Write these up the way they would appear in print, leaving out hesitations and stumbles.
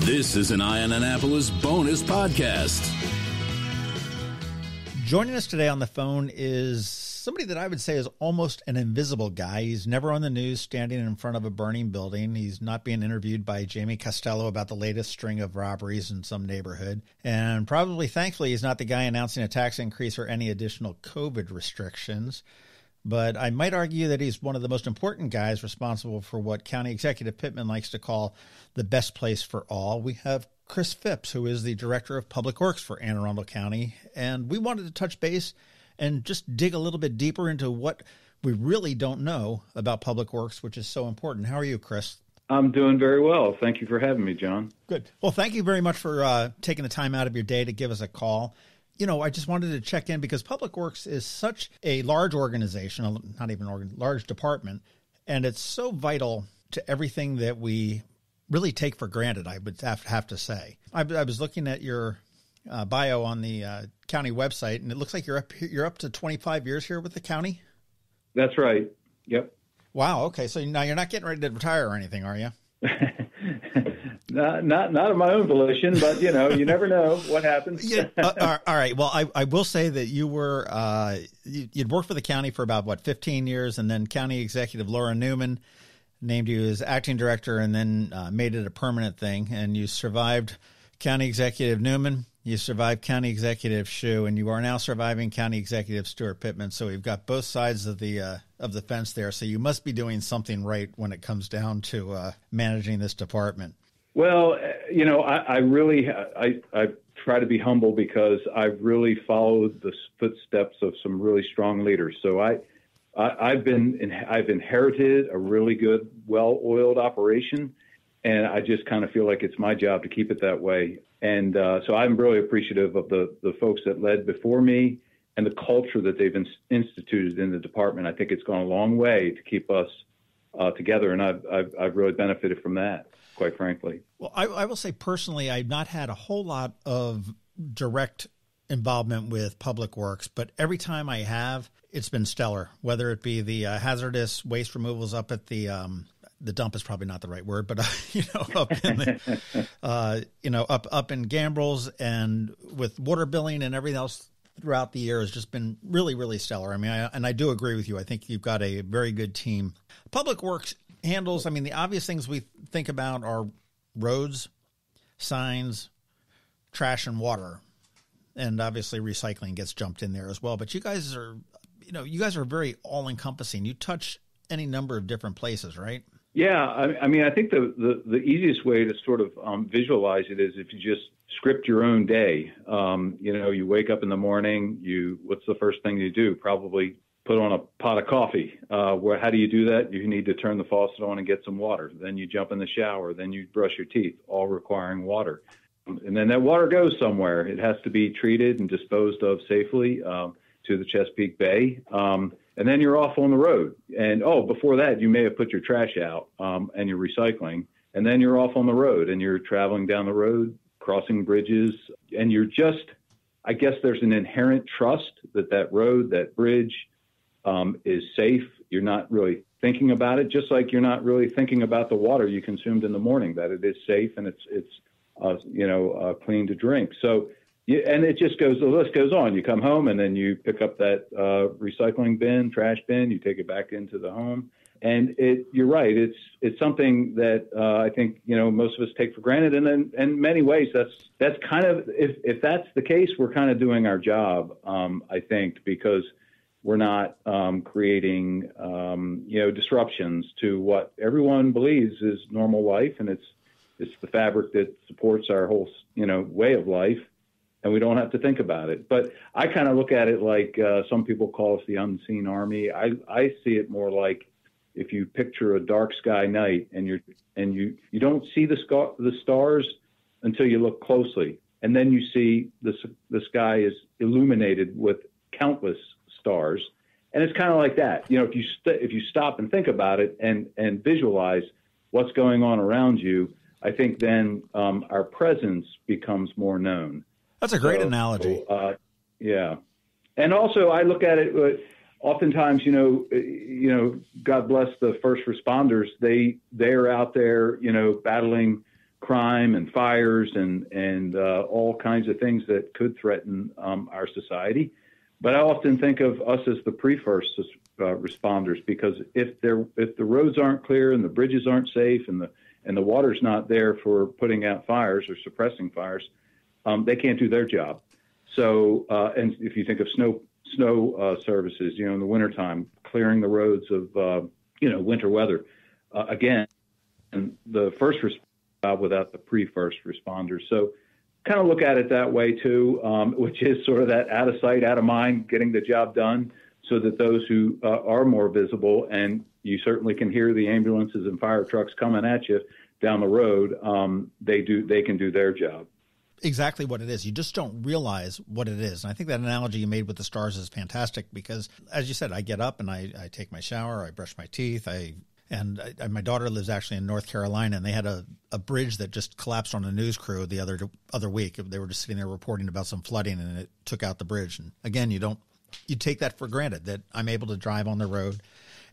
This is an Eye on Annapolis bonus podcast. Joining us today on the phone is somebody that I would say is almost an invisible guy. He's never on the news standing in front of a burning building. He's not being interviewed by Jamie Costello about the latest string of robberies in some neighborhood. And probably, thankfully, he's not the guy announcing a tax increase or any additional COVID restrictions. But I might argue that he's one of the most important guys responsible for what County Executive Pittman likes to call the best place for all. We have Chris Phipps, who is the Director of Public Works for Anne Arundel County. And we wanted to touch base and just dig a little bit deeper into what we really don't know about Public Works, which is so important. How are you, Chris? I'm doing very well. Thank you for having me, John. Good. Well, thank you very much for taking the time out of your day to give us a call. You know, I just wanted to check in because Public Works is such a large organization, not even large department, and it's so vital to everything that we really take for granted, I would have to say. I was looking at your bio on the county website, and it looks like you're up to 25 years here with the county. That's right. Yep. Wow. Okay. So now you're not getting ready to retire or anything, are you? Not of my own volition, but you never know what happens. Yeah. All right. Well, I will say that you were you'd worked for the county for about 15 years, and then County Executive Laura Newman named you as acting director, and then made it a permanent thing. And you survived County Executive Newman, you survived County Executive Shue, and you are now surviving County Executive Stuart Pittman. So we've got both sides of the fence there. So you must be doing something right when it comes down to managing this department. Well, I really try to be humble because I've really followed the footsteps of some really strong leaders. So I've inherited a really good, well-oiled operation, and I just kind of feel like it's my job to keep it that way. And so I'm really appreciative of the folks that led before me and the culture that they've instituted in the department. I think it's gone a long way to keep us together, and I've really benefited from that, quite frankly. Well, I will say personally, I've not had a whole lot of direct involvement with Public Works, but every time I have, it's been stellar, whether it be the hazardous waste removals up at the dump is probably not the right word, but up in the, up in Gambrels, and with water billing and everything else throughout the year has just been really, really stellar. I mean, I do agree with you. I think you've got a very good team. Public Works handles, the obvious things we think about are roads, signs, trash, and water. And obviously recycling gets jumped in there as well. But you guys are very all-encompassing. You touch any number of different places, right? Yeah. I think the easiest way to sort of visualize it is if you just script your own day. You wake up in the morning, what's the first thing you do? Probably put on a pot of coffee. How do you do that? You need to turn the faucet on and get some water. Then you jump in the shower. Then you brush your teeth, all requiring water. And then that water goes somewhere. It has to be treated and disposed of safely to the Chesapeake Bay. And then you're off on the road. And, before that, you may have put your trash out and you're recycling. And then you're off on the road and you're traveling down the road, crossing bridges. And you're I guess there's an inherent trust that road, that bridge is safe. You're not really thinking about it, just like you're not really thinking about the water you consumed in the morning, that it is safe and it's clean to drink. So, and it just goes, the list goes on. You come home and then you pick up that recycling bin, trash bin, you take it back into the home. And you're right. It's something that I think, most of us take for granted. And then in many ways, that's kind of, if that's the case, we're kind of doing our job, I think, because we're not creating, disruptions to what everyone believes is normal life. And it's the fabric that supports our whole, way of life. And we don't have to think about it. But I kind of look at it like some people call us the unseen army. I see it more like if you picture a dark sky night and you don't see the stars until you look closely. And then you see the sky is illuminated with countless stars. And it's kind of like that. If you stop and think about it and visualize what's going on around you, I think then our presence becomes more known. That's a great analogy. Yeah. And also I look at it, oftentimes, God bless the first responders. They are out there, battling crime and fires and all kinds of things that could threaten our society. But I often think of us as the pre-first responders, because if the roads aren't clear and the bridges aren't safe and the water's not there for putting out fires or suppressing fires, they can't do their job. So, and if you think of snow services, in the wintertime, clearing the roads of winter weather, again, and the first responder without the pre-first responders. So kind of look at it that way too, which is sort of that out of sight, out of mind, getting the job done, so that those who are more visible, and you certainly can hear the ambulances and fire trucks coming at you down the road, they can do their job. Exactly what it is. You just don't realize what it is. And I think that analogy you made with the stars is fantastic, because, as you said, I get up and I take my shower, I brush my teeth, my daughter lives actually in North Carolina, and they had a bridge that just collapsed on a news crew the other week. They were just sitting there reporting about some flooding, and it took out the bridge. And again, you take that for granted, that I'm able to drive on the road,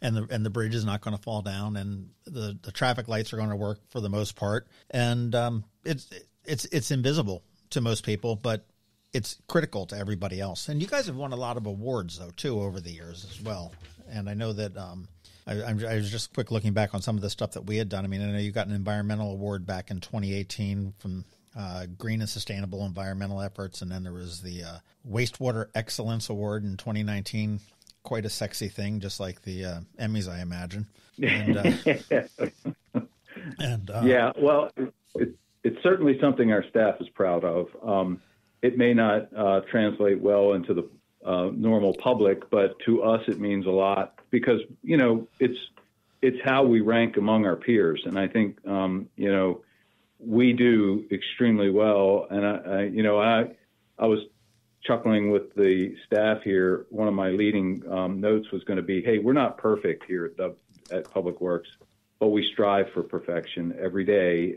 and the bridge is not going to fall down, and the traffic lights are going to work for the most part. And it's invisible to most people, but it's critical to everybody else. And you guys have won a lot of awards, though, too, over the years as well. And I know that I was just quick looking back on some of the stuff that we had done. I mean, I know you got an environmental award back in 2018 from Green and Sustainable Environmental Efforts, and then there was the Wastewater Excellence Award in 2019. Quite a sexy thing, just like the Emmys, I imagine. And, yeah, well, it's certainly something our staff is proud of. It may not translate well into the normal public, but to us it means a lot, because it's how we rank among our peers, and I think we do extremely well. And I was chuckling with the staff here. One of my leading notes was going to be, "Hey, we're not perfect here at Public Works, but we strive for perfection every day."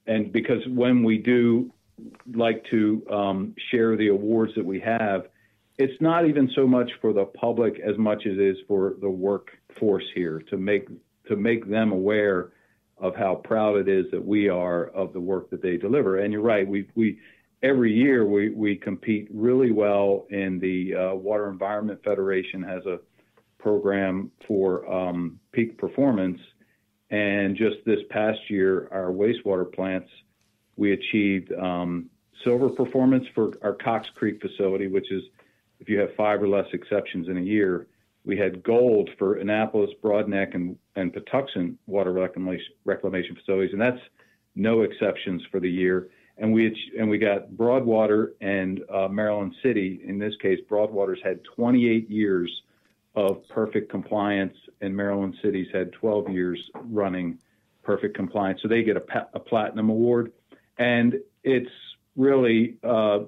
And because when we do like to share the awards that we have, it's not even so much for the public as much as it is for the workforce here, to make them aware of how proud it is that we are of the work that they deliver. And you're right, we every year we compete really well in the Water Environment Federation has a program for peak performance. And just this past year, our wastewater plants, we achieved silver performance for our Cox Creek facility, which is if you have 5 or less exceptions in a year. We had gold for Annapolis, Broadneck, and Patuxent water reclamation facilities, and that's no exceptions for the year. And we got Broadwater and Maryland City. In this case, Broadwater's had 28 years of perfect compliance, and Maryland City's had 12 years running perfect compliance. So they get a platinum award. And it's really, we're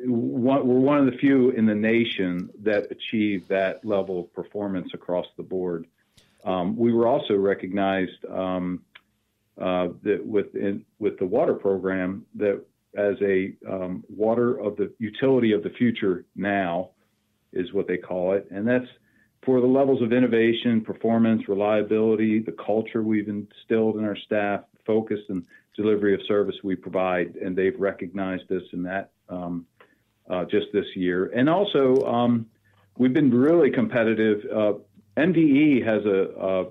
one of the few in the nation that achieve that level of performance across the board. We were also recognized that with the water program, that as a water of the utility of the future now is what they call it. And that's for the levels of innovation, performance, reliability, the culture we've instilled in our staff, focus and delivery of service we provide. And they've recognized us in that just this year. And also, we've been really competitive. MDE has a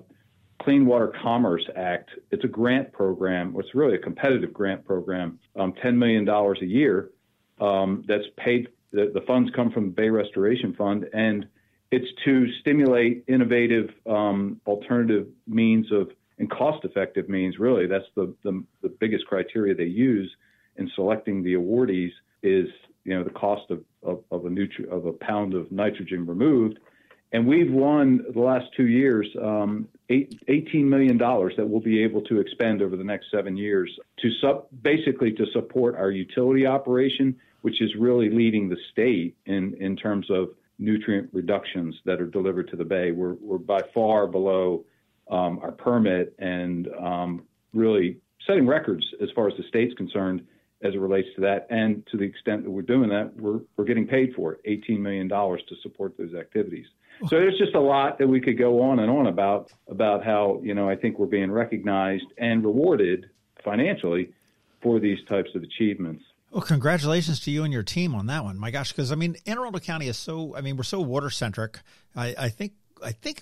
Clean Water Commerce Act. It's a grant program. It's really a competitive grant program, $10 million a year that's paid. The funds come from the Bay Restoration Fund, and it's to stimulate innovative alternative means of and cost-effective means. Really, that's the biggest criteria they use in selecting the awardees is the cost of a pound of nitrogen removed. And we've won the last 2 years $18 million that we'll be able to expend over the next 7 years to basically to support our utility operation, which is really leading the state in terms of nutrient reductions that are delivered to the Bay. We're by far below our permit and really setting records as far as the state's concerned as it relates to that. And to the extent that we're doing that, we're getting paid for it, $18 million to support those activities. So there's just a lot that we could go on and on about how, I think we're being recognized and rewarded financially for these types of achievements. Well, congratulations to you and your team on that one. My gosh, because Anne Arundel County is we're so water centric. I think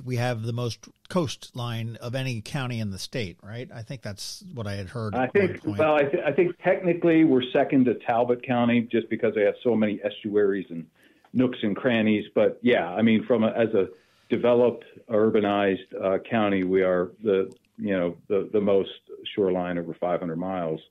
we have the most coastline of any county in the state, right? I think that's what I had heard. I think technically we're second to Talbot County just because they have so many estuaries and nooks and crannies. But yeah, as a developed, urbanized county, we are the most shoreline, over 500 miles.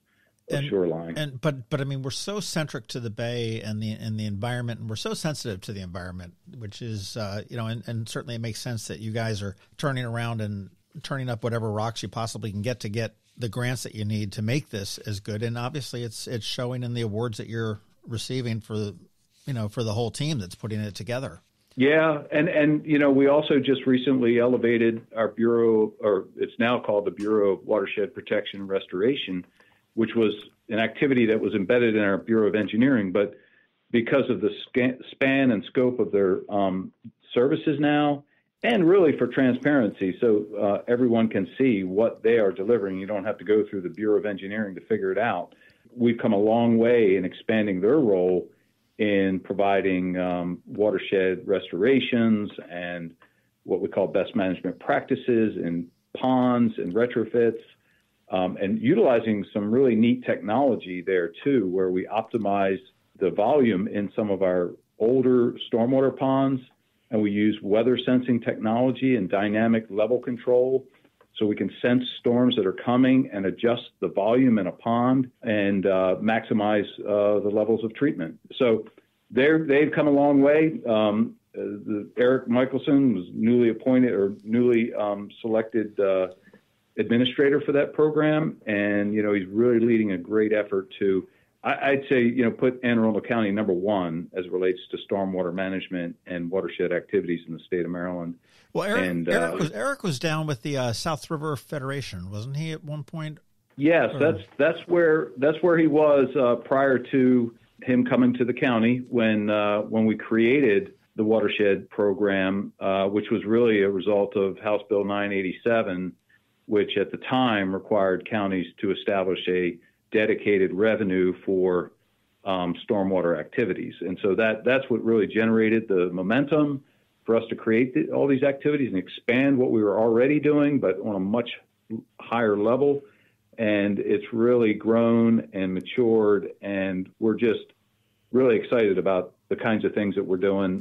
Shoreline. But we're so centric to the bay and the environment, and we're so sensitive to the environment, which is and certainly it makes sense that you guys are turning around and turning up whatever rocks you possibly can get to get the grants that you need to make this as good. And obviously it's showing in the awards that you're receiving for the whole team that's putting it together. Yeah, and we also just recently elevated our bureau, or it's now called the Bureau of Watershed Protection and Restoration, which was an activity that was embedded in our Bureau of Engineering. But because of the span and scope of their services now, and really for transparency, so everyone can see what they are delivering. You don't have to go through the Bureau of Engineering to figure it out. We've come a long way in expanding their role in providing watershed restorations and what we call best management practices in ponds and retrofits. And utilizing some really neat technology there, too, where we optimize the volume in some of our older stormwater ponds, and we use weather sensing technology and dynamic level control so we can sense storms that are coming and adjust the volume in a pond and maximize the levels of treatment. So they've come a long way. Eric Michelson was newly appointed or newly selected administrator for that program, and he's really leading a great effort to, I'd say, put Anne Arundel County number one as it relates to stormwater management and watershed activities in the state of Maryland. Well, Eric was down with the South River Federation, wasn't he, at one point? Yes, that's where he was prior to him coming to the county when we created the watershed program, which was really a result of House Bill 987. Which at the time required counties to establish a dedicated revenue for stormwater activities. And so that's what really generated the momentum for us to create all these activities and expand what we were already doing, but on a much higher level. And it's really grown and matured, and we're just really excited about the kinds of things that we're doing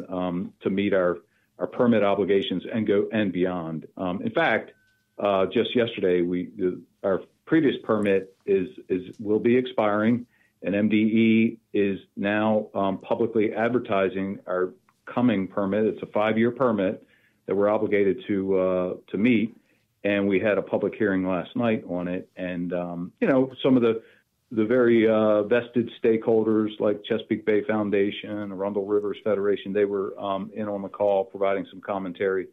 to meet our permit obligations and go and beyond. In fact, just yesterday, our previous permit will be expiring, and MDE is now publicly advertising our coming permit. It's a 5-year permit that we're obligated to meet, and we had a public hearing last night on it. And some of the very vested stakeholders like Chesapeake Bay Foundation, Arundel Rivers Federation, they were in on the call providing some commentary.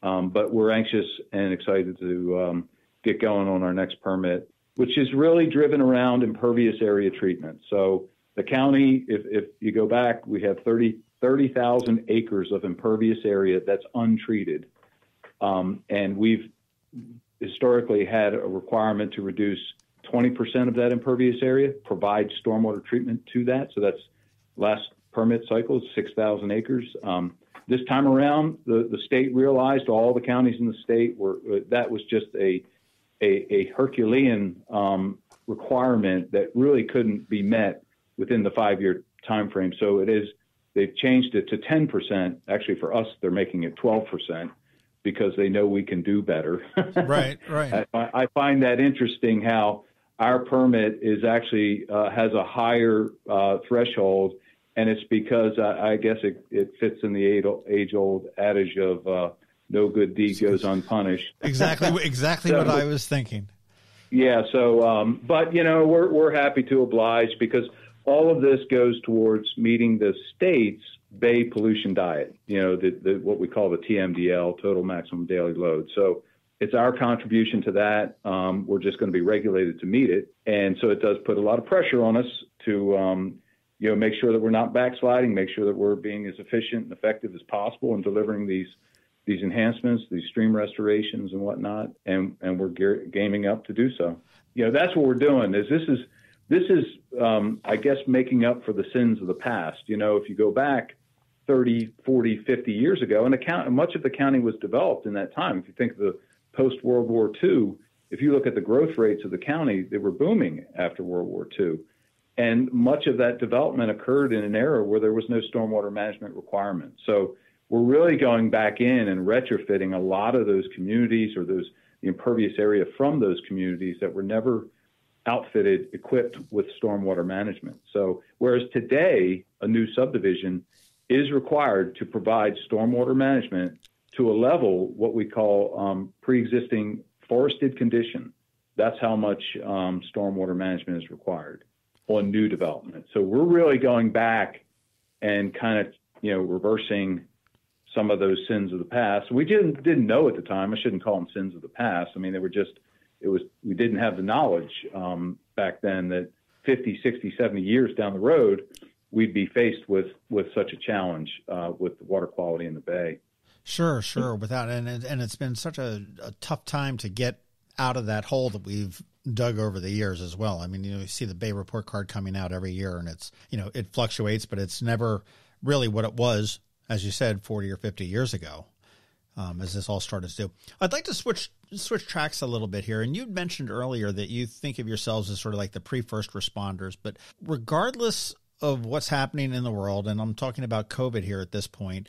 But we're anxious and excited to get going on our next permit, which is really driven around impervious area treatment. So the county, if you go back, we have 30,000 acres of impervious area that's untreated. And we've historically had a requirement to reduce 20% of that impervious area, provide stormwater treatment to that. So that's last permit cycle is 6,000 acres. This time around, the state realized, all the counties in the state that was just a Herculean requirement that really couldn't be met within the 5-year time frame. So they've changed it to 10%. Actually, for us, they're making it 12% because they know we can do better. Right. I find that interesting how our permit is actually has a higher threshold. And it's because I guess it fits in the age-old adage of no good deed goes unpunished. Exactly what I was thinking. Yeah. So, but we're happy to oblige because all of this goes towards meeting the state's bay pollution diet. What we call the TMDL, total maximum daily load. So it's our contribution to that. We're just going to be regulated to meet it, and so it does put a lot of pressure on us to. Make sure that we're not backsliding, make sure that we're being as efficient and effective as possible in delivering these these enhancements, these stream restorations and whatnot, and we're gaming up to do so. That's what we're doing. This is I guess making up for the sins of the past. If you go back 30, 40, 50 years ago, and much of the county was developed in that time. If you think of the post-World War II, if you look at the growth rates of the county, they were booming after World War II. And much of that development occurred in an era where there was no stormwater management requirement. So we're really going back in and retrofitting a lot of those communities or the impervious area from those communities that were never outfitted, equipped with stormwater management. So whereas today, a new subdivision is required to provide stormwater management to a level, what we call pre-existing forested condition. That's how much stormwater management is required on new development. So we're really going back and kind of, reversing some of those sins of the past. We didn't know at the time. I shouldn't call them sins of the past. I mean, we didn't have the knowledge back then that 50, 60, 70 years down the road, we'd be faced with such a challenge with the water quality in the bay. Sure. And it's been such a tough time to get out of that hole that we've dug over the years as well. I mean, you see the Bay report card coming out every year, and it's, it fluctuates, but it's never really what it was, as you said, 40 or 50 years ago, as this all started to do. I'd like to switch tracks a little bit here. And you'd mentioned earlier that you think of yourselves as sort of like the pre-first responders, but regardless of what's happening in the world, and I'm talking about COVID here at this point,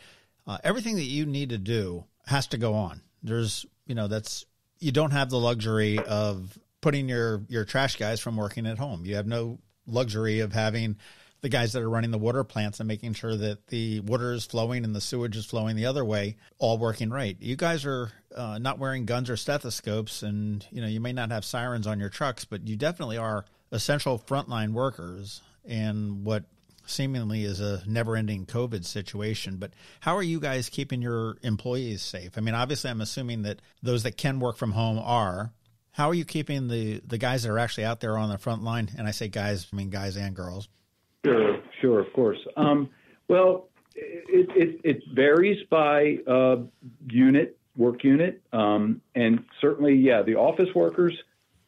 everything that you need to do has to go on. There's, you don't have the luxury of putting your trash guys from working at home. You have no luxury of having the guys that are running the water plants and making sure that the water is flowing and the sewage is flowing the other way, all working right. You guys are not wearing guns or stethoscopes, and you may not have sirens on your trucks, but you definitely are essential frontline workers in what seemingly is a never-ending COVID situation. But how are you guys keeping your employees safe? I mean, obviously, I'm assuming that those that can work from home are. How are you keeping the guys that are actually out there on the front line? And I say guys, I mean guys and girls. Sure, of course. Well, it varies by work unit, and certainly, the office workers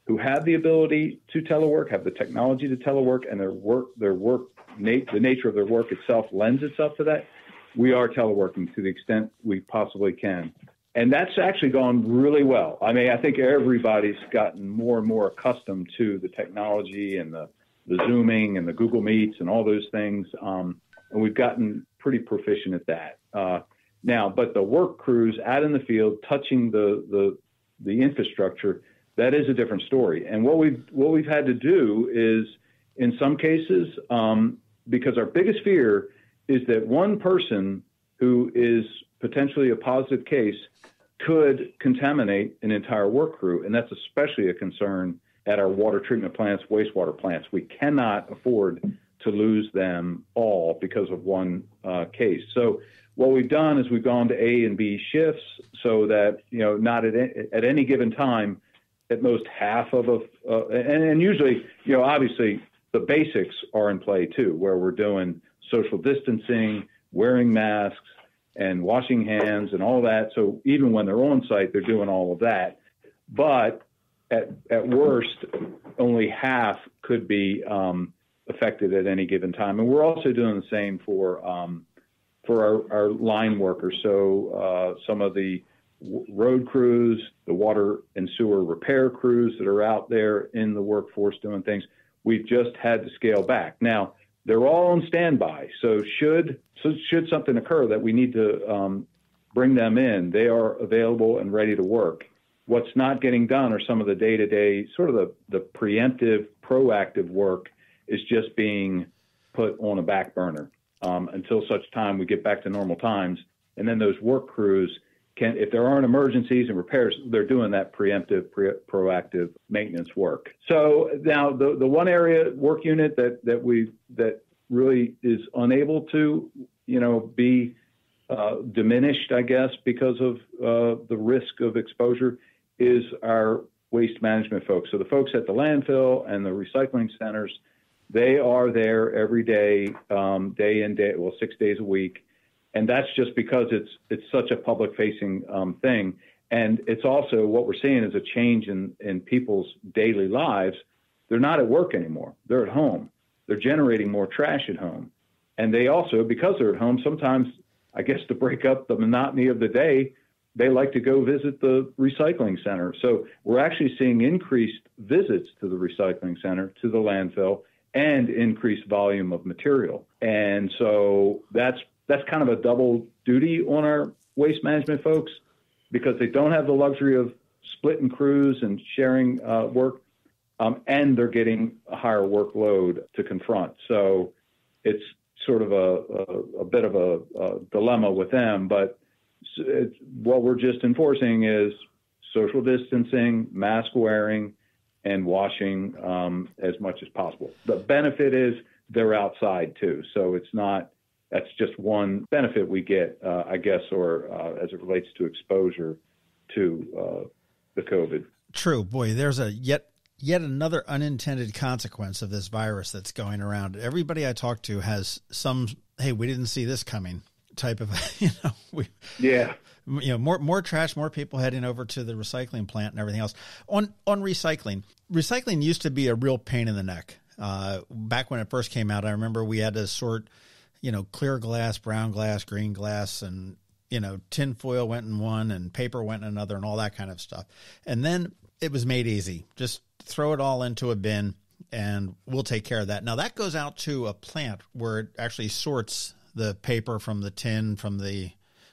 who have the ability to telework, have the technology to telework, and the nature of their work itself lends itself to that. We are teleworking to the extent we possibly can. And that's actually gone really well. I mean, I think everybody's gotten more and more accustomed to the technology and the Zooming and the Google Meets and all those things. And we've gotten pretty proficient at that. Now, but the work crews out in the field touching the infrastructure, that is a different story. And what we've had to do is, in some cases, because our biggest fear is that one person who is potentially a positive case could contaminate an entire work crew. And that's especially a concern at our water treatment plants, wastewater plants. We cannot afford to lose them all because of one case. So what we've done is we've gone to A and B shifts so that, not at any given time, at most half of and usually, obviously the basics are in play too, where we're doing social distancing, wearing masks, and washing hands and all that. So even when they're on site, they're doing all of that. But at worst, only half could be affected at any given time. And we're also doing the same for our line workers. So some of the road crews, the water and sewer repair crews that are out there in the workforce doing things, we've just had to scale back. Now, they're all on standby. So should something occur that we need to bring them in, they are available and ready to work. What's not getting done are some of the day-to-day, sort of the preemptive, proactive work is just being put on a back burner until such time we get back to normal times. And then those work crews can, if there aren't emergencies and repairs, they're doing that preemptive, proactive maintenance work. So now the one area work unit that really is unable to, be diminished, I guess, because of the risk of exposure is our waste management folks. So the folks at the landfill and the recycling centers, they are there every day, day in, day, 6 days a week. And that's just because it's such a public-facing thing. And it's also what we're seeing is a change in people's daily lives. They're not at work anymore. They're at home. They're generating more trash at home. And they also, because they're at home, sometimes, I guess, to break up the monotony of the day, they like to go visit the recycling center. So we're actually seeing increased visits to the recycling center, to the landfill, and increased volume of material. And so that's kind of a double duty on our waste management folks, because they don't have the luxury of splitting crews and sharing work, and they're getting a higher workload to confront. So it's sort of a bit of a dilemma with them, but what we're just enforcing is social distancing, mask wearing, and washing as much as possible. The benefit is they're outside too, so that's just one benefit we get, I guess, or as it relates to exposure to the COVID. True. Boy, there's a yet another unintended consequence of this virus that's going around. Everybody I talk to has some, hey, we didn't see this coming type of, more trash, more people heading over to the recycling plant and everything else. On recycling used to be a real pain in the neck. Back when it first came out, I remember we had to sort, clear glass, brown glass, green glass, and, tin foil went in one and paper went in another and all that kind of stuff. And then it was made easy. Just throw it all into a bin and we'll take care of that. Now that goes out to a plant where it actually sorts the paper from the tin,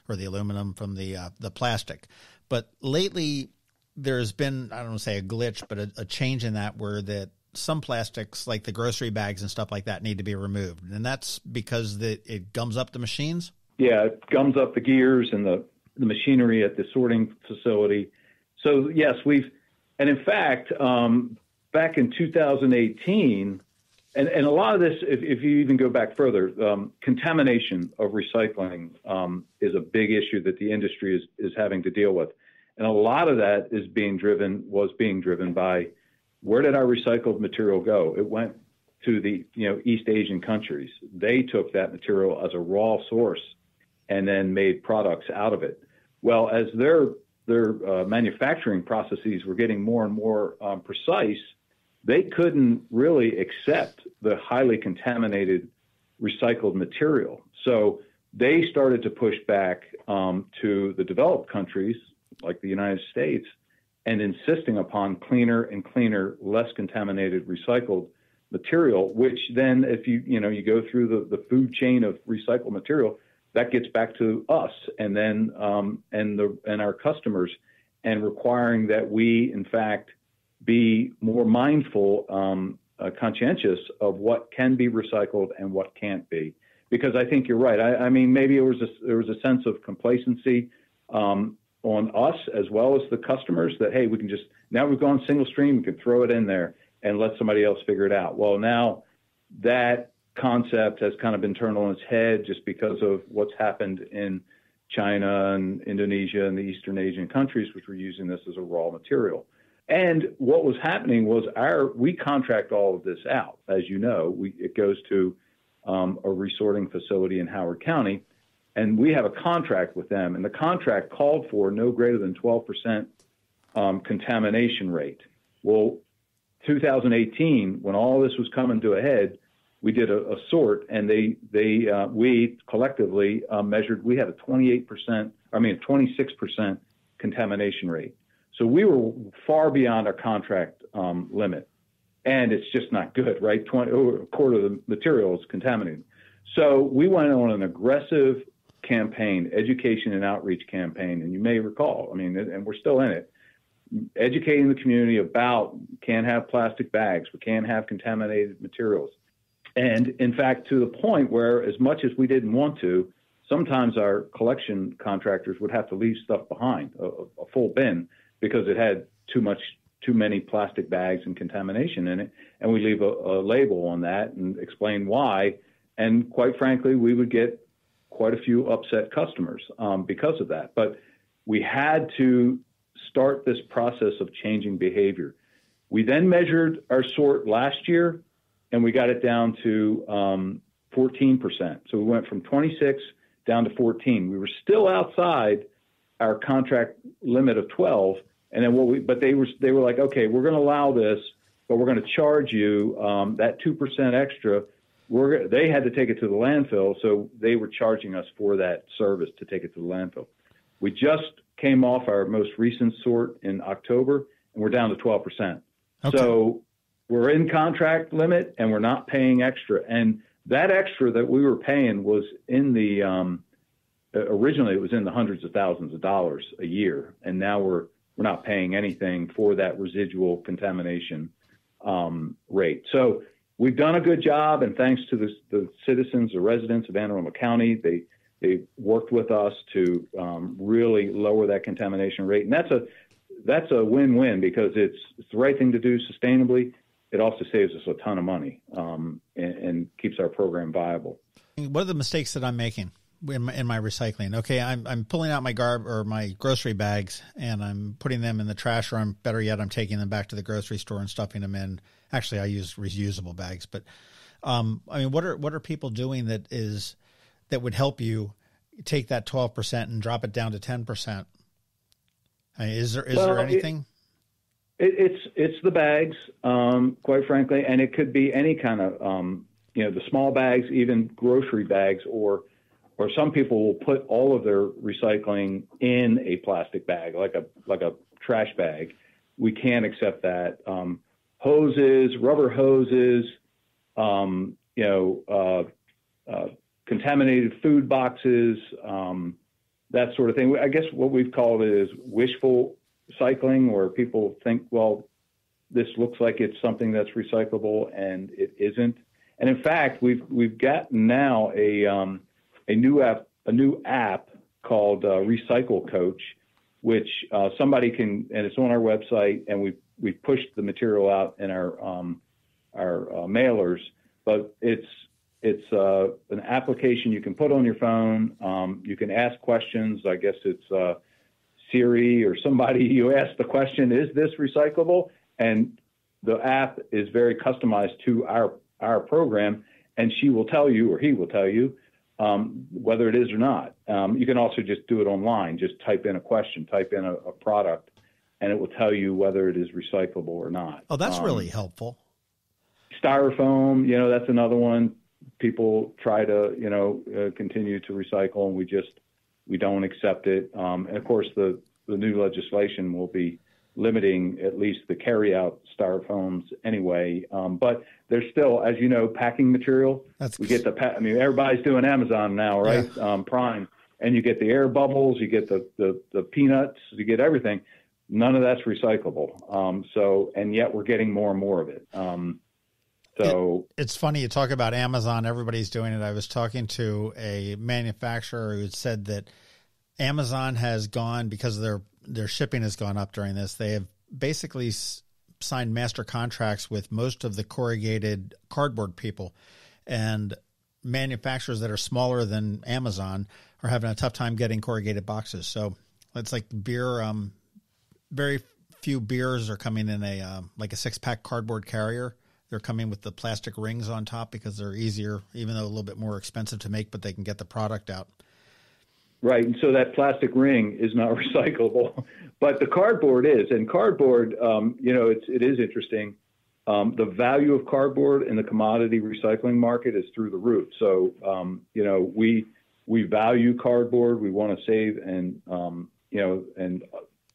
or the aluminum from the plastic. But lately there's been, I don't want to say a glitch, but a change in that where that some plastics like the grocery bags and stuff like that need to be removed. And that's because it gums up the machines. Yeah, it gums up the gears and the machinery at the sorting facility. So yes, and in fact, back in 2018, and a lot of this, if you even go back further, contamination of recycling is a big issue that the industry is having to deal with. And a lot of that was being driven by, where did our recycled material go? It went to the East Asian countries. They took that material as a raw source and then made products out of it. Well, as their manufacturing processes were getting more and more precise, they couldn't really accept the highly contaminated recycled material. So they started to push back to the developed countries like the United States and insisting upon cleaner and cleaner, less contaminated recycled material, which then if you go through the food chain of recycled material, that gets back to us and then and our customers, and requiring that we, in fact, be more mindful, conscientious of what can be recycled and what can't be. Because I think you're right. I mean, maybe there was a sense of complacency on us as well as the customers that, hey, we can just, now we've gone single stream, we can throw it in there and let somebody else figure it out. Well, now that concept has kind of been turned on its head just because of what's happened in China and Indonesia and the Eastern Asian countries, which were using this as a raw material. And what was happening was we contract all of this out. As you know, it goes to a resorting facility in Howard County, and we have a contract with them. And the contract called for no greater than 12% contamination rate. Well, 2018, when all this was coming to a head, we did a sort, and we collectively measured. We had a 26% contamination rate. So we were far beyond our contract limit, and it's just not good, right? A quarter of the material is contaminated. So we went on an aggressive campaign, education and outreach campaign, and you may recall, and we're still in it, educating the community about can't have plastic bags, we can't have contaminated materials. And in fact, to the point where, as much as we didn't want to, sometimes our collection contractors would have to leave stuff behind, a full bin, because it had too many plastic bags and contamination in it. And we leave a label on that and explain why. And quite frankly, we would get quite a few upset customers because of that. But we had to start this process of changing behavior. We then measured our sort last year, and we got it down to 14%. So we went from 26 down to 14. We were still outside our contract limit of 12. And then but they were like, okay, we're going to allow this, but we're going to charge you that 2% extra. They had to take it to the landfill, so they were charging us for that service to take it to the landfill. We just came off our most recent sort in October, and we're down to 12%. Okay. So we're in contract limit, and we're not paying extra. And that extra that we were paying was in the originally it was in the hundreds of thousands of dollars a year, and now we're not paying anything for that residual contamination rate. So we've done a good job, and thanks to the citizens, the residents of Anne Arundel County, they worked with us to really lower that contamination rate, and that's a win-win because it's the right thing to do sustainably. It also saves us a ton of money and keeps our program viable. What are the mistakes that I'm making in my recycling? Okay, I'm pulling out my my grocery bags and I'm putting them in the trash, or better yet, I'm taking them back to the grocery store and stuffing them in. Actually, I use reusable bags, but I mean, what are people doing that would help you take that 12% and drop it down to 10%? I mean, is there anything? It's the bags, quite frankly, and it could be any kind of the small bags, even grocery bags, or some people will put all of their recycling in a plastic bag, like a trash bag. We can't accept that. Hoses, rubber hoses, contaminated food boxes, that sort of thing. I guess what we've called it is wishful recycling, where people think, well, this looks like it's something that's recyclable, and it isn't. And in fact, we've gotten now a new app called Recycle Coach, which somebody can, and it's on our website, and we've pushed the material out in our mailers. But it's an application you can put on your phone. You can ask questions. I guess it's Siri or somebody. You ask the question, "Is this recyclable?" And the app is very customized to our program, and she will tell you, or he will tell you, whether it is or not. You can also just do it online. Just type in a question, type in a product, and it will tell you whether it is recyclable or not. Oh, that's really helpful. Styrofoam, that's another one. People try to, continue to recycle, and we don't accept it. And of course, the new legislation will be limiting at least the carry-out styrofoams anyway. But there's still, as you know, packing material. We get everybody's doing Amazon now, right? Yeah. Prime, and you get the air bubbles, you get the peanuts, you get everything. None of that's recyclable. And yet we're getting more and more of it. It's funny you talk about Amazon. Everybody's doing it. I was talking to a manufacturer who said that Amazon has gone, because their shipping has gone up during this. They have basically signed master contracts with most of the corrugated cardboard people, and manufacturers that are smaller than Amazon are having a tough time getting corrugated boxes. So it's like beer. Very few beers are coming in a 6-pack cardboard carrier. They're coming with the plastic rings on top because they're easier, even though a little bit more expensive to make, but they can get the product out. Right. And so that plastic ring is not recyclable, but the cardboard is. And cardboard, it is interesting. The value of cardboard in the commodity recycling market is through the roof. So, we value cardboard. We want to save and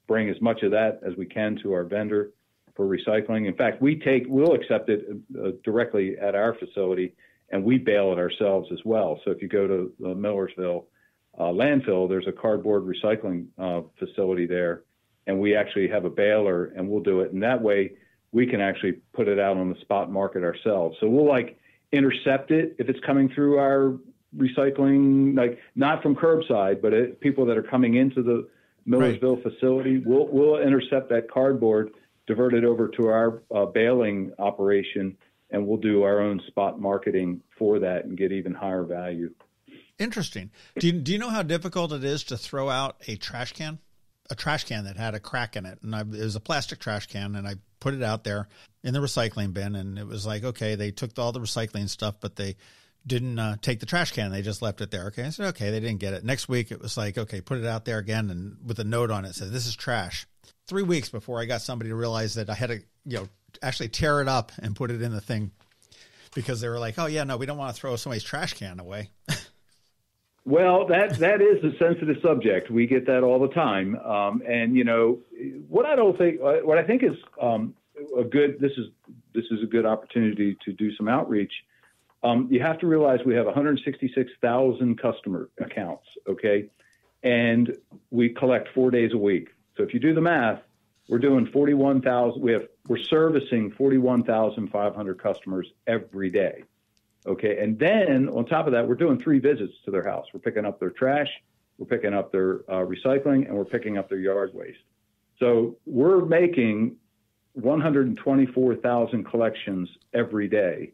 bring as much of that as we can to our vendor for recycling. In fact, we'll accept it directly at our facility, and we bale it ourselves as well. So if you go to the Millersville landfill, there's a cardboard recycling facility there, and we actually have a baler, and we'll do it. And that way we can actually put it out on the spot market ourselves. So we'll intercept it if it's coming through our recycling, not from curbside, but people that are coming into the Millersville facility, we'll intercept that cardboard, divert it over to our baling operation, and we'll do our own spot marketing for that and get even higher value. Interesting. Do you know how difficult it is to throw out a trash can that had a crack in it? And it was a plastic trash can, and I put it out there in the recycling bin, and it was like, okay, they took all the recycling stuff, but they didn't take the trash can. They just left it there. Okay. I said, okay, they didn't get it. Next week it was like, okay, put it out there again. And with a note on it, said, this is trash. 3 weeks before I got somebody to realize that I had to, actually tear it up and put it in the thing, because they were like, oh yeah, no, we don't want to throw somebody's trash can away. Well, that is a sensitive subject. We get that all the time. And what I think is this is a good opportunity to do some outreach. You have to realize we have 166,000 customer accounts, okay? And we collect 4 days a week. So if you do the math, we're doing 41,000. We're servicing 41,500 customers every day, okay? And then on top of that, we're doing 3 visits to their house. We're picking up their trash, we're picking up their recycling, and we're picking up their yard waste. So we're making 124,000 collections every day.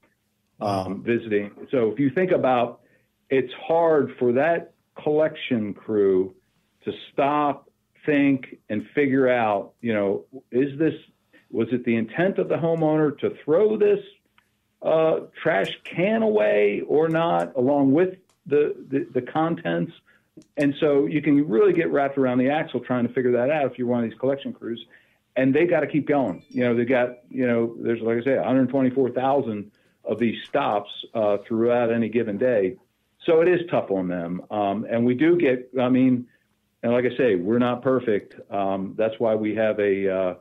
Visiting. So if you think about, it's hard for that collection crew to stop, think, and figure out, was it the intent of the homeowner to throw this trash can away or not, along with the contents? And so you can really get wrapped around the axle trying to figure that out if you're one of these collection crews, and they got to keep going. They got, there's, like I say, 124,000 of these stops throughout any given day. So it is tough on them. And we do get, and like I say, we're not perfect. That's why we have a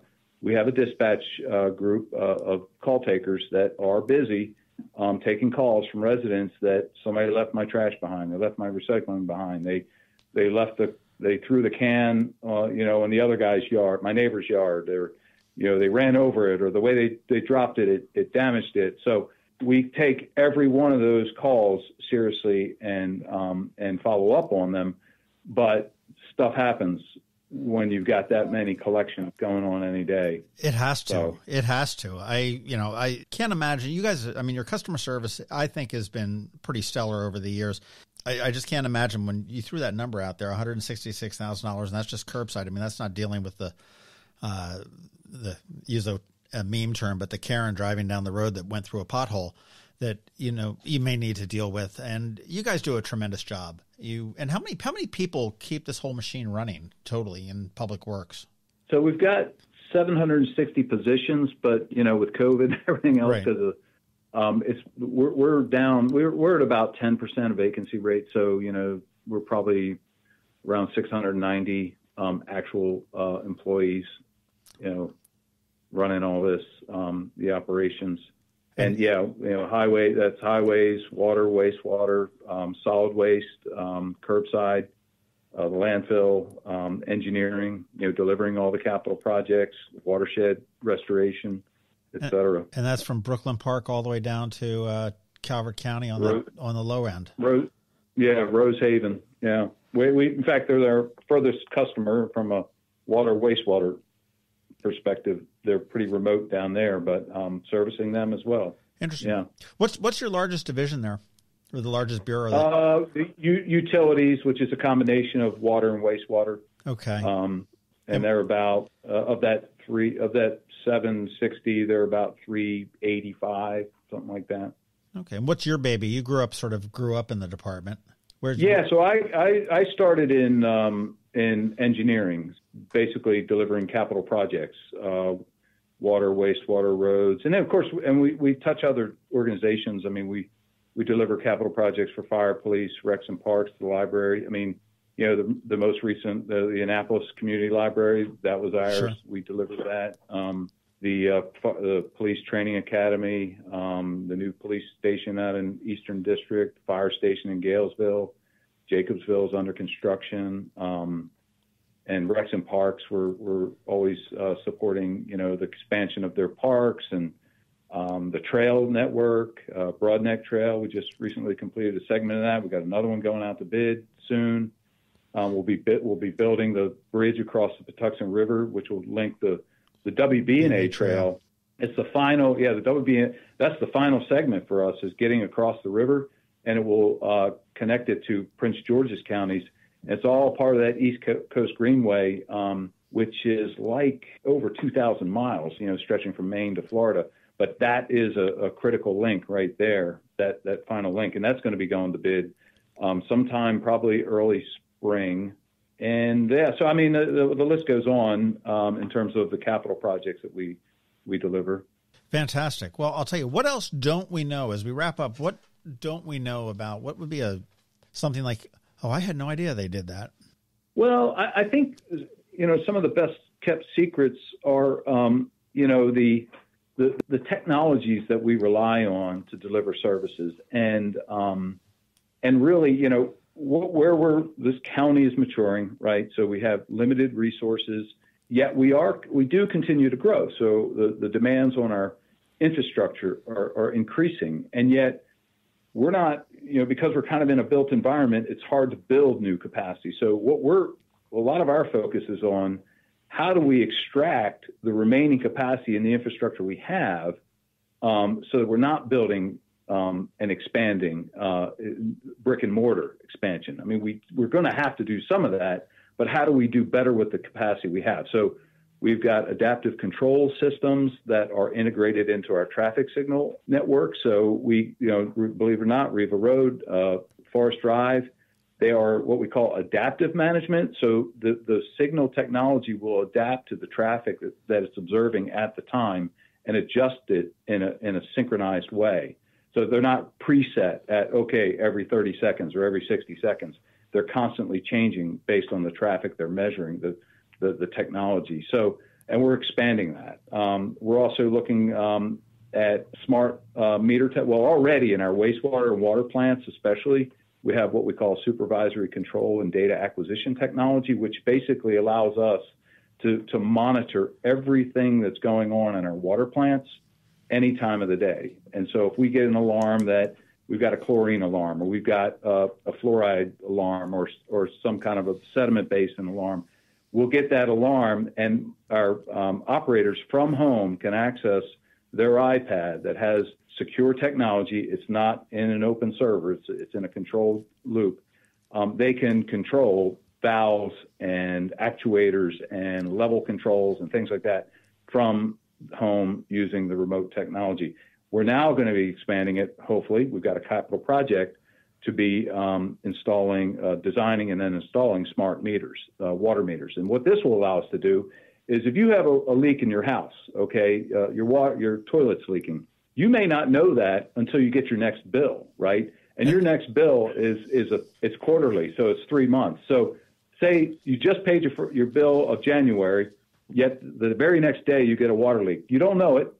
dispatch group of call takers that are busy taking calls from residents that somebody left my trash behind, they left my recycling behind, they threw the can, in the other guy's yard, my neighbor's yard, or they ran over it, or the way they dropped it, it damaged it. So we take every one of those calls seriously and follow up on them, but stuff happens when you've got that many collections going on any day. It has to. So, it has to. I can't imagine you guys. Your customer service, I think, has been pretty stellar over the years. I just can't imagine when you threw that number out there, $166,000, and that's just curbside. That's not dealing with the use a meme term, but the Karen driving down the road that went through a pothole that, you may need to deal with. And you guys do a tremendous job. And how many people keep this whole machine running totally in Public Works? So we've got 760 positions, but, with COVID and everything else, because we're down, we're at about 10% of vacancy rate. So, we're probably around 690 actual employees, running all this, the operations. And highway, that's highways, water, wastewater, solid waste, curbside, the landfill, engineering, delivering all the capital projects, watershed restoration, et cetera. And that's from Brooklyn Park all the way down to Calvert County on the low end. Rose Haven. Yeah. We in fact, they're our furthest customer from a water, wastewater perspective. They're pretty remote down there, but servicing them as well. Interesting. Yeah. What's your largest division there, or the largest bureau? Utilities, which is a combination of water and wastewater. Okay. And they're about of that 760, they're about 385, something like that. Okay. And what's your baby? You grew up in the department. So I started in engineering, basically delivering capital projects, water, wastewater, roads. And then, of course, we touch other organizations. We deliver capital projects for fire, police, recs and parks, the library. The most recent, the Annapolis Community Library, that was ours. Sure. We delivered that. The Police Training Academy, the new police station out in Eastern District, fire station in Galesville, Jacobsville is under construction. And Recs and Parks, we're always supporting, the expansion of their parks and the trail network, Broadneck Trail. We just recently completed a segment of that. We got another one going out to bid soon. We'll be building the bridge across the Patuxent River, which will link the WB&A trail. It's the final, the WB. That's the final segment for us, is getting across the river, and it will connect it to Prince George's counties. It's all part of that East Coast Greenway which is like over 2,000 miles, stretching from Maine to Florida. But that is a critical link right there, that final link. And that's going to be going to bid sometime probably early spring. And so I mean, the list goes on in terms of the capital projects that we deliver. Fantastic. Well, I'll tell you, what else don't we know as we wrap up? What don't we know about? What would be something like, I had no idea they did that? Well, I think, some of the best kept secrets are, the technologies that we rely on to deliver services, and really, where this county is maturing, right? So we have limited resources, yet we do continue to grow. So the demands on our infrastructure are increasing, and yet we're not, because we're kind of in a built environment, it's hard to build new capacity. So a lot of our focus is on how do we extract the remaining capacity in the infrastructure we have, so that we're not building and expanding brick and mortar expansion. I mean, we're going to have to do some of that, but how do we do better with the capacity we have? So we've got adaptive control systems that are integrated into our traffic signal network. So we, believe it or not, Riva Road, Forest Drive, they are what we call adaptive management. So the signal technology will adapt to the traffic that it's observing at the time and adjust it in a synchronized way. So they're not preset at, every 30 seconds or every 60 seconds. They're constantly changing based on the traffic they're measuring, the technology. So, and we're expanding that. We're also looking at smart meter already in our wastewater and water plants especially, we have what we call supervisory control and data acquisition technology, which basically allows us to monitor everything that's going on in our water plants any time of the day. And so if we get an alarm that we've got a chlorine alarm, or we've got a fluoride alarm, or some kind of a sediment basin alarm, we'll get that alarm, and our operators from home can access their iPad that has secure technology. It's not in an open server. It's in a controlled loop. They can control valves and actuators and level controls and things like that from home using the remote technology. We're now going to be expanding it. Hopefully, we've got a capital project to be designing and then installing smart meters, water meters. And what this will allow us to do is, if you have a leak in your house, your toilet's leaking, you may not know that until you get your next bill, right? And your next bill it's quarterly, so it's 3 months. So say you just paid your bill of January, yet the very next day you get a water leak. You don't know it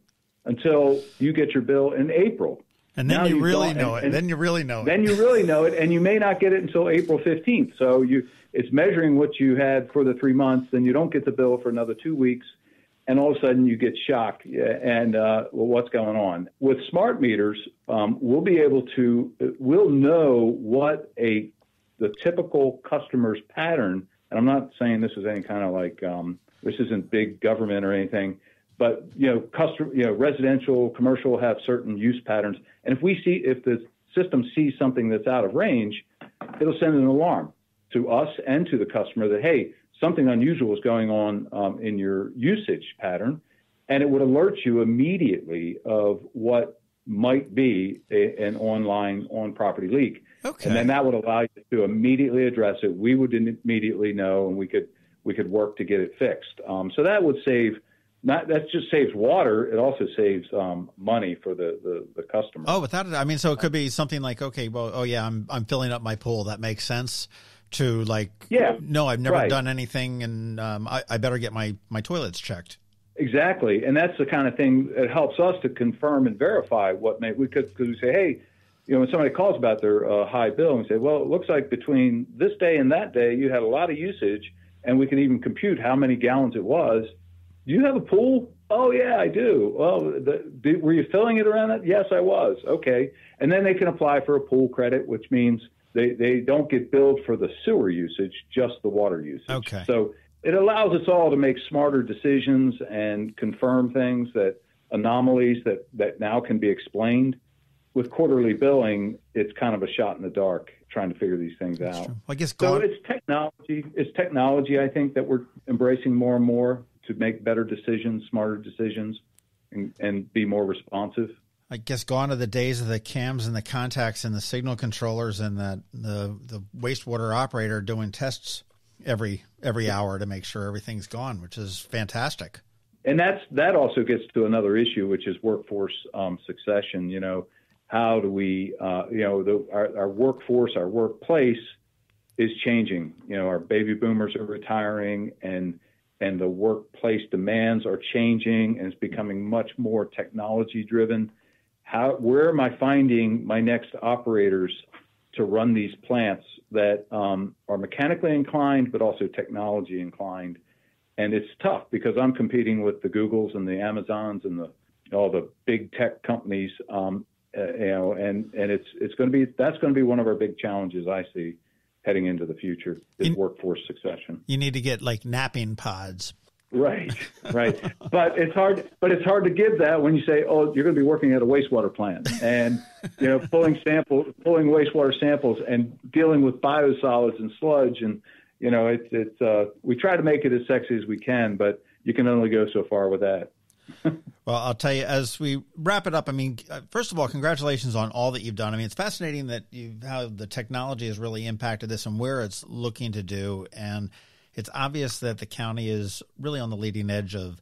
until you get your bill in April. And then you really know it. Then you really know it, and you may not get it until April 15th. So it's measuring what you had for the 3 months, then you don't get the bill for another 2 weeks, and all of a sudden you get shocked and what's going on? With smart meters, we'll know what the typical customer's pattern, and I'm not saying this is any kind of this isn't big government or anything, but residential, commercial have certain use patterns, and if the system sees something that's out of range, it'll send an alarm to us and to the customer that, hey, something unusual is going on in your usage pattern, and it would alert you immediately of what might be an on-property leak. Okay. And then that would allow you to immediately address it. We would immediately know, and we could work to get it fixed. So that would save. That just saves water. It also saves money for the customer. Oh, without it, I mean, so it could be something like, I'm filling up my pool. That makes sense. To no, I've never done anything, and I better get my toilets checked. Exactly, and that's the kind of thing that helps us to confirm and verify because we say, hey, when somebody calls about their high bill, and we say, well, it looks like between this day and that day you had a lot of usage, and we can even compute how many gallons it was. Do you have a pool? Oh, yeah, I do. Well, were you filling it around that? Yes, I was. Okay. And then they can apply for a pool credit, which means they don't get billed for the sewer usage, just the water usage. Okay. So it allows us all to make smarter decisions and confirm things, anomalies that now can be explained. With quarterly billing, it's kind of a shot in the dark. trying to figure these things out. True. Well, I guess so it's technology. It's technology, I think, that we're embracing more and more to make better decisions, smarter decisions, and be more responsive. I guess gone are the days of the cams and the contacts and the signal controllers and the wastewater operator doing tests every hour to make sure everything's gone, which is fantastic. And that also gets to another issue, which is workforce succession. How do we, our workforce, our workplace is changing. Our baby boomers are retiring, and the workplace demands are changing, and it's becoming much more technology driven. Where am I finding my next operators to run these plants that are mechanically inclined, but also technology inclined? And it's tough because I'm competing with the Googles and the Amazons and all the big tech companies, and that's going to be one of our big challenges I see heading into the future is workforce succession. You need to get like napping pods. Right. But it's hard to give that when you say, oh, you're going to be working at a wastewater plant and, pulling wastewater samples and dealing with biosolids and sludge. And, we try to make it as sexy as we can, but you can only go so far with that. Well, I'll tell you, as we wrap it up, first of all, congratulations on all that you've done. It's fascinating that how the technology has really impacted this and where it's looking to do. And it's obvious that the county is really on the leading edge of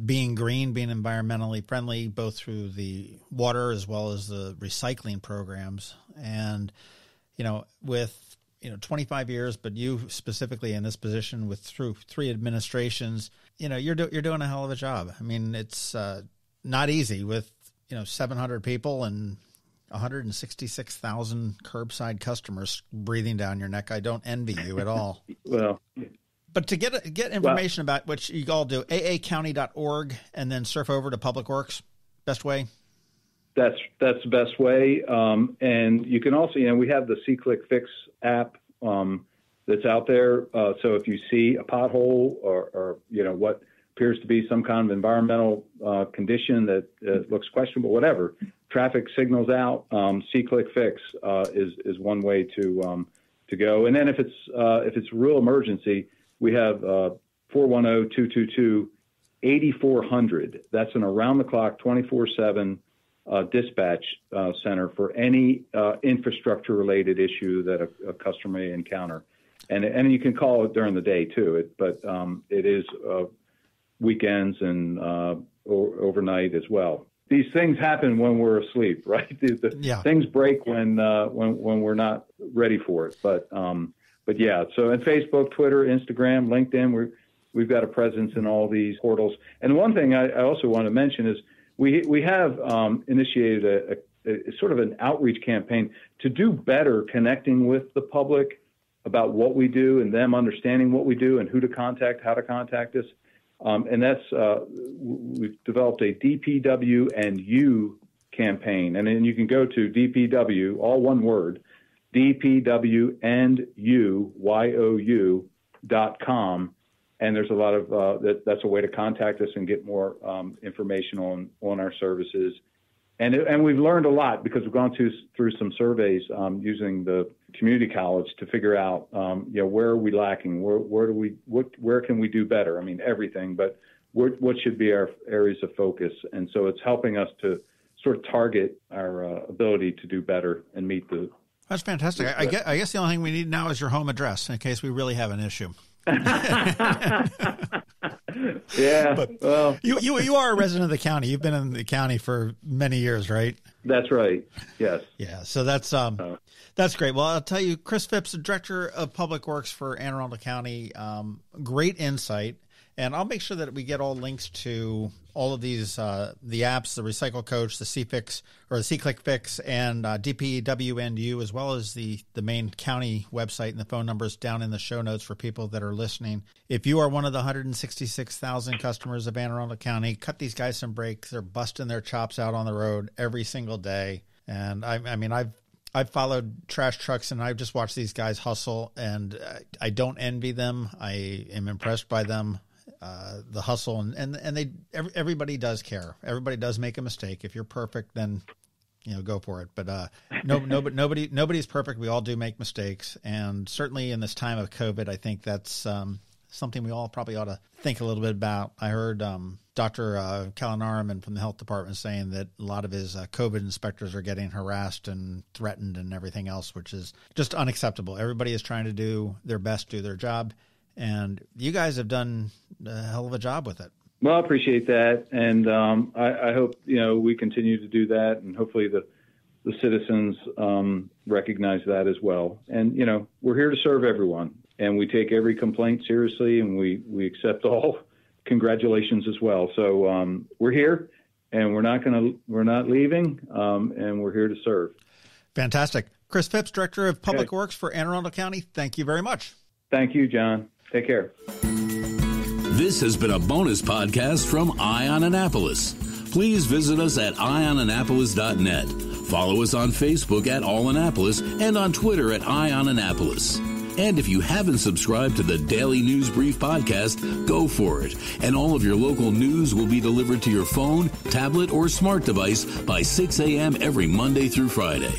being green, being environmentally friendly, both through the water as well as the recycling programs. And, with 25 years, but you specifically in this position through 3 administrations, you're doing a hell of a job. It's not easy with 700 people and 166,000 curbside customers breathing down your neck. I don't envy you at all. Well, but to get information about what you all do, aacounty.org, and then surf over to Public Works. Best way. That's the best way. And you can also, we have the C-Click Fix app that's out there. So if you see a pothole or what appears to be some kind of environmental condition that looks questionable, whatever, traffic signals out, C-Click Fix is one way to go. And then if it's real emergency, we have 410-222-8400. That's an around-the-clock, 24/7 dispatch center for any infrastructure-related issue that a customer may encounter. And you can call it during the day, too. But it is weekends and overnight as well. These things happen when we're asleep, right? Things break when we're not ready for it. But yeah, so in Facebook, Twitter, Instagram, LinkedIn, we've got a presence in all these portals. And one thing I also want to mention is we have initiated a sort of an outreach campaign to do better connecting with the public about what we do and them understanding what we do and who to contact, how to contact us. And that's we've developed a DPW and You campaign. And then you can go to DPW, all one word, DPWandYOU.com. And there's a lot of that's a way to contact us and get more information on our services. And we've learned a lot because we've gone through some surveys using the community college to figure out where are we lacking, where can we do better? Everything, but what should be our areas of focus? And so it's helping us to sort of target our ability to do better and meet the. That's fantastic. I guess the only thing we need now is your home address in case we really have an issue. Yeah. But well, you are a resident of the county. You've been in the county for many years, right? That's right. Yes. Yeah. So that's great. Well, I'll tell you, Chris Phipps, the Director of Public Works for Anne Arundel County, great insight. And I'll make sure that we get all links to all of these, the apps, the Recycle Coach, the C-Fix or the C-Click Fix, and DPW and You, as well as the main county website and the phone numbers down in the show notes for people that are listening. If you are one of the 166,000 customers of Anne Arundel County, cut these guys some breaks. They're busting their chops out on the road every single day. And I've followed trash trucks and I've just watched these guys hustle, and I don't envy them. I am impressed by them. The hustle and everybody does care. Everybody does make a mistake. If you're perfect, then go for it. But nobody's perfect. We all do make mistakes. And certainly in this time of COVID, I think that's something we all probably ought to think a little bit about. I heard Dr. Kalanaram from the health department saying that a lot of his COVID inspectors are getting harassed and threatened and everything else, which is just unacceptable. Everybody is trying to do their best, do their job. And you guys have done a hell of a job with it. Well, I appreciate that. And I hope, we continue to do that. And hopefully the citizens recognize that as well. And, we're here to serve everyone. And we take every complaint seriously, and we accept all congratulations as well. So we're here, and we're not leaving, and we're here to serve. Fantastic. Chris Phipps, Director of Public Works for Anne Arundel County. Thank you very much. Thank you, John. Take care. This has been a bonus podcast from Ion Annapolis. Please visit us at ionannapolis.net. Follow us on Facebook at All Annapolis and on Twitter at Ion Annapolis. And if you haven't subscribed to the Daily News Brief podcast, go for it. And all of your local news will be delivered to your phone, tablet, or smart device by 6 a.m. every Monday through Friday.